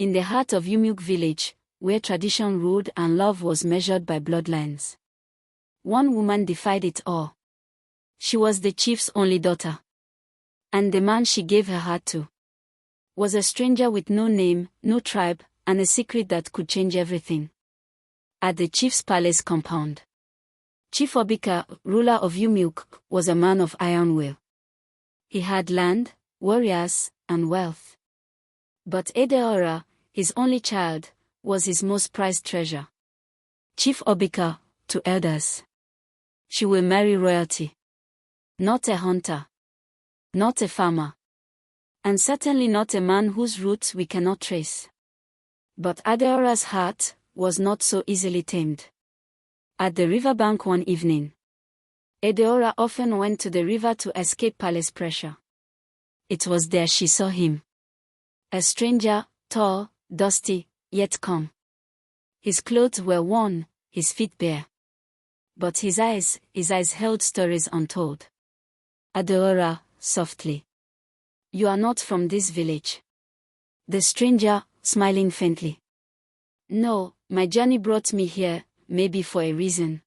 in the heart of Umuokwe village, where tradition ruled and love was measured by bloodlines. One woman defied it all. She was the chief's only daughter. And the man she gave her heart to was a stranger with no name, no tribe, and a secret that could change everything. At the chief's palace compound, Chief Obika, ruler of Umuokwe, was a man of iron will. He had land, warriors, and wealth. But Adaora, his only child, was his most prized treasure. Chief Obika, to elders, she will marry royalty. Not a hunter. Not a farmer. And certainly not a man whose roots we cannot trace. But Adaora's heart was not so easily tamed. At the riverbank one evening, Adaora often went to the river to escape palace pressure. It was there she saw him. A stranger, tall, dusty, yet calm. His clothes were worn, his feet bare. But his eyes held stories untold. Adaora, softly. You are not from this village. The stranger, smiling faintly. No, my journey brought me here, maybe for a reason.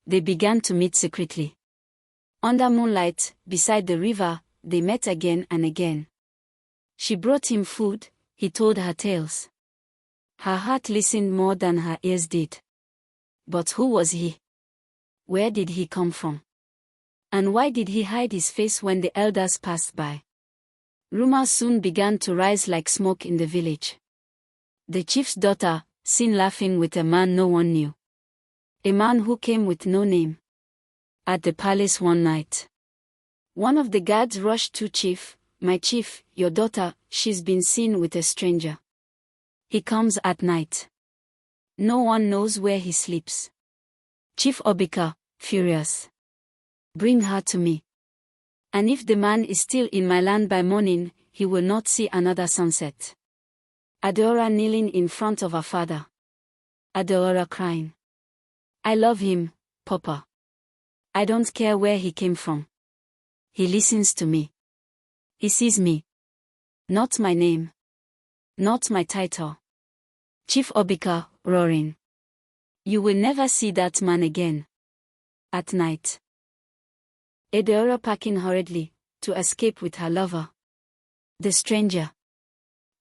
They began to meet secretly. Under moonlight, beside the river, they met again and again. She brought him food, he told her tales. Her heart listened more than her ears did. But who was he? Where did he come from? And why did he hide his face when the elders passed by? Rumors soon began to rise like smoke in the village. The chief's daughter, seen laughing with a man no one knew. A man who came with no name. At the palace one night, one of the guards rushed to Chief. My chief, your daughter, she's been seen with a stranger. He comes at night. No one knows where he sleeps. Chief Obika, furious. Bring her to me. And if the man is still in my land by morning, he will not see another sunset. Adaora kneeling in front of her father. Adaora crying. I love him, Papa. I don't care where he came from. He listens to me. He sees me. Not my name. Not my title. Chief Obika, roaring. You will never see that man again. At night. Adaora packing hurriedly, to escape with her lover. The stranger.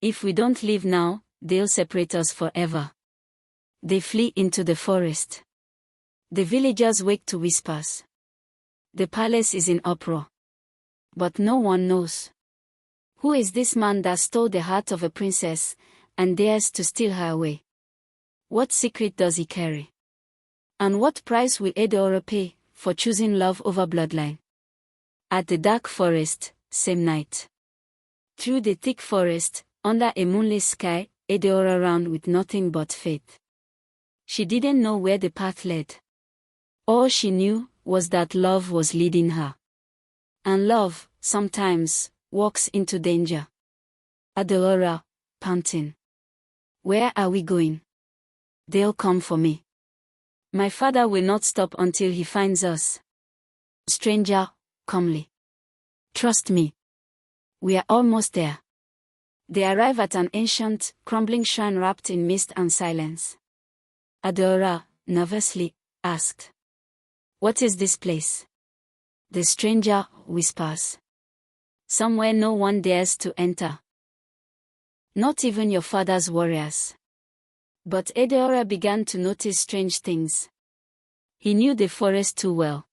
If we don't leave now, they'll separate us forever. They flee into the forest. The villagers wake to whispers. The palace is in uproar. But no one knows. Who is this man that stole the heart of a princess, and dares to steal her away? What secret does he carry? And what price will Adaora pay for choosing love over bloodline? At the dark forest, same night. Through the thick forest, under a moonless sky, Adaora ran with nothing but faith. She didn't know where the path led. All she knew was that love was leading her. And love, sometimes, walks into danger. Adaora, panting. Where are we going? They'll come for me. My father will not stop until he finds us. Stranger, calmly. Trust me. We are almost there. They arrive at an ancient, crumbling shrine wrapped in mist and silence. Adaora, nervously, asked. What is this place? The stranger whispers. Somewhere no one dares to enter. Not even your father's warriors. But Adaora began to notice strange things. He knew the forest too well.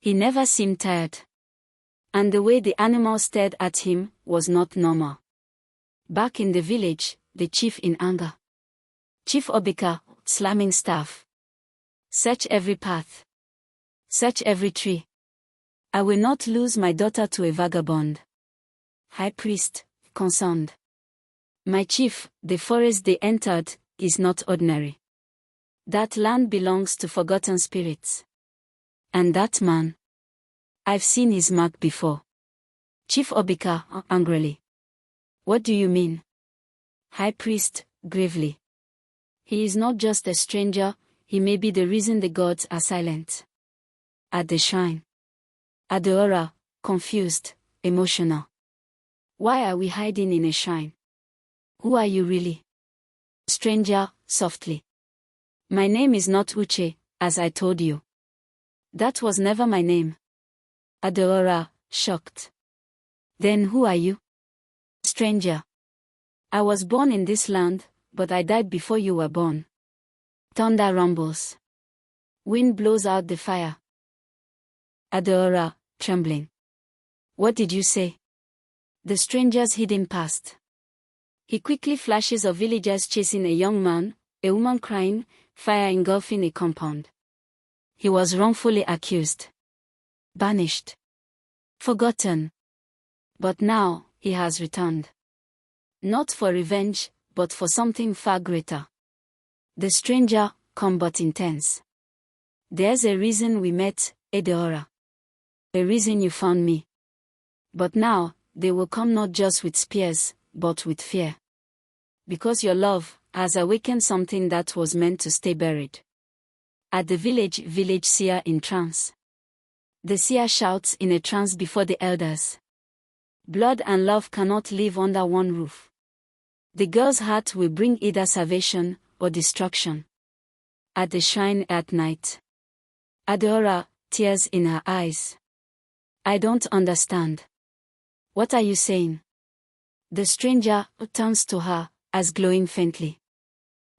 He never seemed tired. And the way the animals stared at him was not normal. Back in the village, the chief in anger. Chief Obika, slamming staff. Search every path. Search every tree. I will not lose my daughter to a vagabond. High priest, concerned. My chief, the forest they entered, is not ordinary. That land belongs to forgotten spirits. And that man. I've seen his mark before. Chief Obika, angrily. What do you mean? High priest, gravely. He is not just a stranger, he may be the reason the gods are silent. At the shrine. Adaora, confused, emotional. Why are we hiding in a shrine? Who are you really? Stranger, softly. My name is not Uche, as I told you. That was never my name. Adaora, shocked. Then who are you? Stranger. I was born in this land, but I died before you were born. Thunder rumbles. Wind blows out the fire. Adaora, trembling. What did you say? The stranger's hidden past. He quickly flashes of villagers chasing a young man, a woman crying, fire engulfing a compound. He was wrongfully accused. Banished. Forgotten. But now, he has returned. Not for revenge, but for something far greater. The stranger, calm but intense. There's a reason we met, Adaora. A reason you found me. But now, they will come not just with spears, but with fear. Because your love has awakened something that was meant to stay buried. At the village seer in trance. The seer shouts in a trance before the elders. Blood and love cannot live under one roof. The girl's heart will bring either salvation or destruction. At the shrine at night. Adaora, tears in her eyes. I don't understand. What are you saying? The stranger turns to her, as glowing faintly.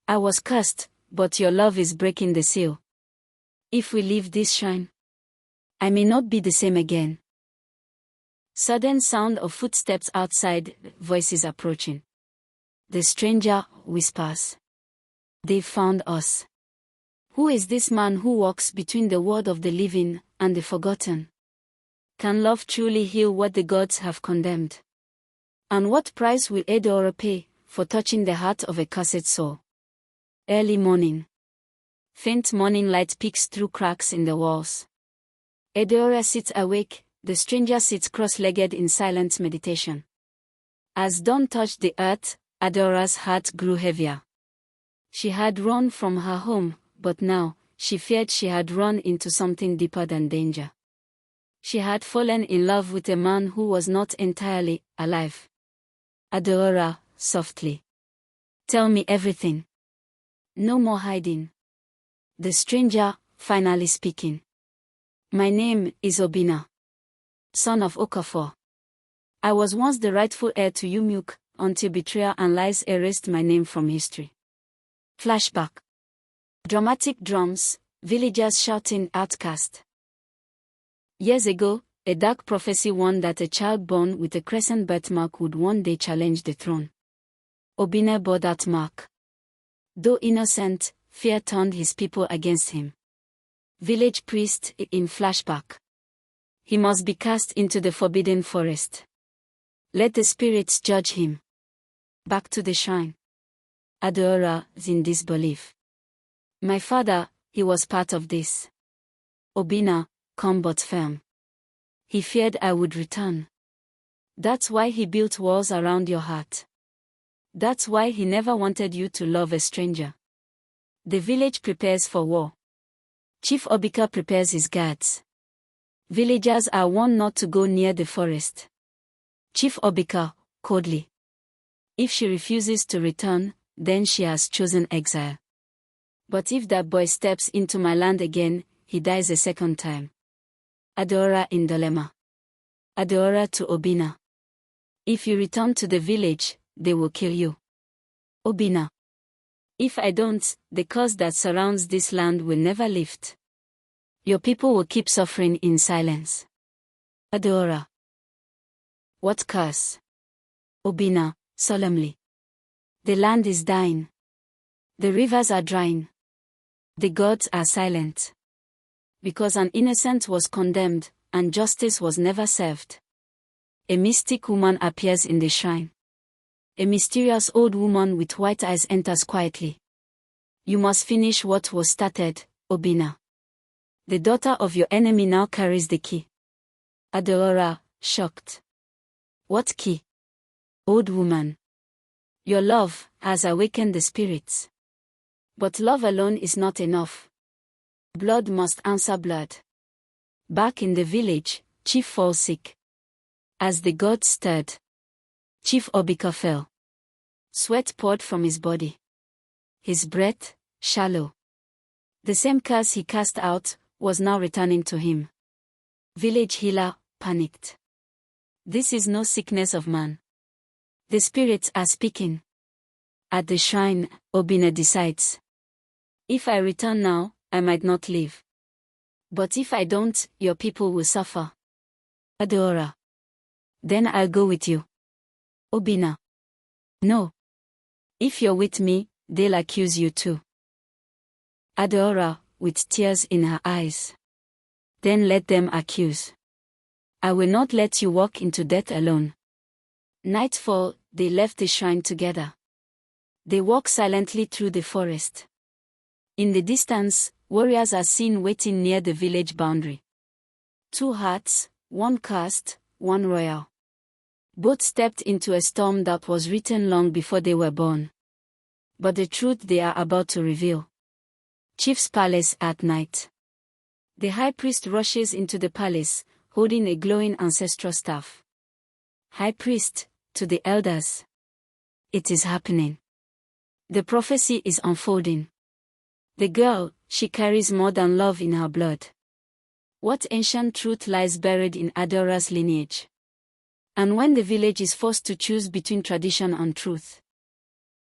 I was cursed, but your love is breaking the seal. If we leave this shrine, I may not be the same again. Sudden sound of footsteps outside, voices approaching. The stranger whispers. They found us. Who is this man who walks between the world of the living and the forgotten? Can love truly heal what the gods have condemned? And what price will Adaora pay for touching the heart of a cursed soul? Early morning. Faint morning light peeks through cracks in the walls. Adaora sits awake, the stranger sits cross-legged in silent meditation. As dawn touched the earth, Adaora's heart grew heavier. She had run from her home, but now, she feared she had run into something deeper than danger. She had fallen in love with a man who was not entirely alive. Adaora, softly. Tell me everything. No more hiding. The stranger, finally speaking. My name is Obina. Son of Okafor. I was once the rightful heir to Umuokwe, until betrayal and lies erased my name from history. Flashback. Dramatic drums, villagers shouting outcast. Years ago, a dark prophecy warned that a child born with a crescent birthmark would one day challenge the throne. Obina bore that mark. Though innocent, fear turned his people against him. Village priest in flashback. He must be cast into the forbidden forest. Let the spirits judge him. Back to the shrine. Adaora is in disbelief. My father, he was part of this. Obina, calm but firm. He feared I would return. That's why he built walls around your heart. That's why he never wanted you to love a stranger. The village prepares for war. Chief Obika prepares his guards. Villagers are warned not to go near the forest. Chief Obika, coldly. If she refuses to return, then she has chosen exile. But if that boy steps into my land again, he dies a second time. Adaora in dilemma. Adaora to Obina. If you return to the village, they will kill you. Obina. If I don't, the curse that surrounds this land will never lift. Your people will keep suffering in silence. Adaora. What curse? Obina, solemnly. The land is dying. The rivers are drying. The gods are silent. Because an innocent was condemned, and justice was never served. A mystic woman appears in the shrine. A mysterious old woman with white eyes enters quietly. You must finish what was started, Obina. The daughter of your enemy now carries the key. Adaora, shocked. What key? Old woman. Your love has awakened the spirits. But love alone is not enough. Blood must answer blood. Back in the village, Chief falls sick. As the gods stirred, Chief Obika fell. Sweat poured from his body. His breath, shallow. The same curse he cast out, was now returning to him. Village healer, panicked. This is no sickness of man. The spirits are speaking. At the shrine, Obina decides. If I return now, I might not live. But if I don't, your people will suffer. Adaora. Then I'll go with you. Obina. No. If you're with me, they'll accuse you too. Adaora, with tears in her eyes. Then let them accuse. I will not let you walk into death alone. Nightfall, they left the shrine together. They walk silently through the forest. In the distance, warriors are seen waiting near the village boundary. 2 hearts, 1 caste, 1 royal. Both stepped into a storm that was written long before they were born. But the truth they are about to reveal. Chief's palace at night. The high priest rushes into the palace, holding a glowing ancestral staff. High priest, to the elders. It is happening. The prophecy is unfolding. The girl, she carries more than love in her blood. What ancient truth lies buried in Adaora's lineage? And when the village is forced to choose between tradition and truth,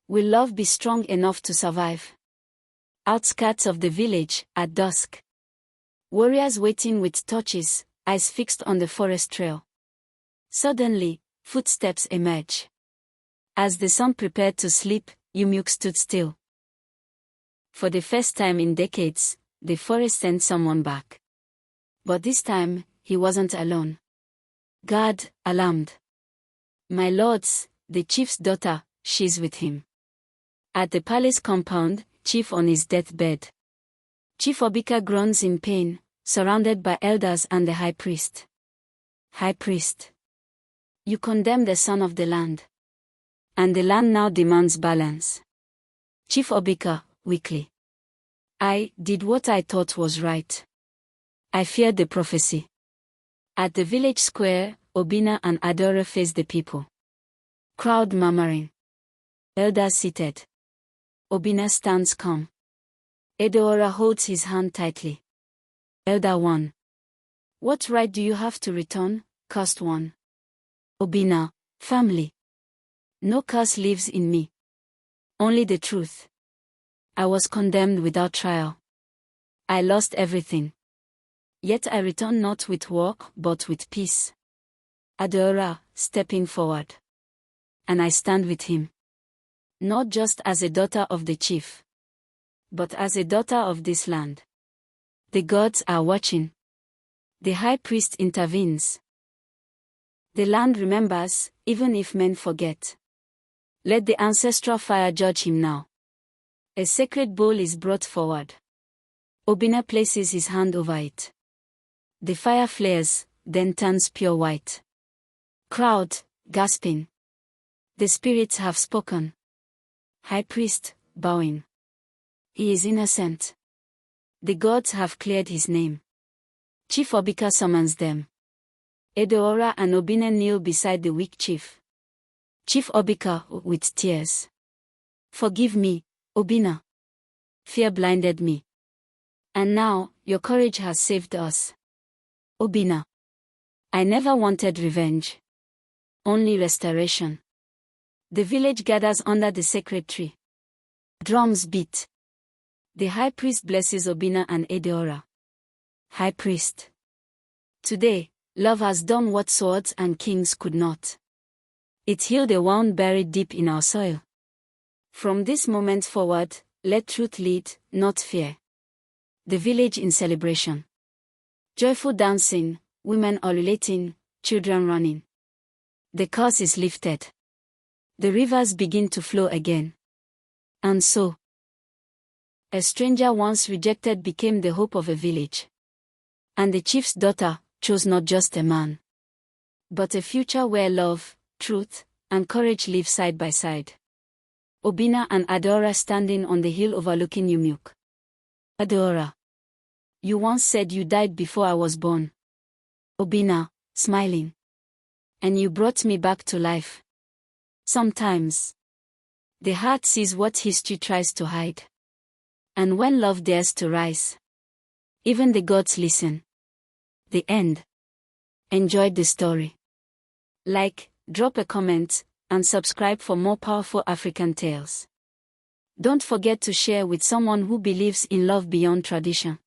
will love be strong enough to survive? Outskirts of the village, at dusk. Warriors waiting with torches, eyes fixed on the forest trail. Suddenly, footsteps emerge. As the sun prepared to sleep, Umuokwe stood still. For the first time in decades, the forest sent someone back. But this time, he wasn't alone. Guard, alarmed. My lords, the chief's daughter, she's with him. At the palace compound, chief on his deathbed. Chief Obika groans in pain, surrounded by elders and the high priest. High priest. You condemn the son of the land. And the land now demands balance. Chief Obika, weakly. I did what I thought was right. I feared the prophecy. At the village square, Obina and Adaora face the people. Crowd murmuring. Elders seated. Obina stands calm. Adaora holds his hand tightly. Elder 1. What right do you have to return, Caste 1? Obina, family. No curse lives in me. Only the truth. I was condemned without trial. I lost everything. Yet I return not with war, but with peace. Adaora, stepping forward. And I stand with him. Not just as a daughter of the chief, but as a daughter of this land. The gods are watching. The high priest intervenes. The land remembers, even if men forget. Let the ancestral fire judge him now. A sacred bowl is brought forward. Obina places his hand over it. The fire flares, then turns pure white. Crowd, gasping. The spirits have spoken. High priest, bowing. He is innocent. The gods have cleared his name. Chief Obika summons them. Adaora and Obina kneel beside the weak chief. Chief Obika, with tears. Forgive me, Obina. Fear blinded me. And now, your courage has saved us. Obina. I never wanted revenge. Only restoration. The village gathers under the sacred tree. Drums beat. The high priest blesses Obina and Adaora. High priest. Today, love has done what swords and kings could not. It healed a wound buried deep in our soil. From this moment forward, let truth lead, not fear. The village in celebration. Joyful dancing, women ululating, children running. The curse is lifted. The rivers begin to flow again. And so, a stranger once rejected became the hope of a village. And the chief's daughter chose not just a man, but a future where love, truth, and courage live side by side. Obina and Adaora standing on the hill overlooking Umuokwe. Adaora. You once said you died before I was born. Obina, smiling. And you brought me back to life. Sometimes. The heart sees what history tries to hide. And when love dares to rise, even the gods listen. The end. Enjoyed the story? Like, drop a comment, and subscribe for more powerful African tales. Don't forget to share with someone who believes in love beyond tradition.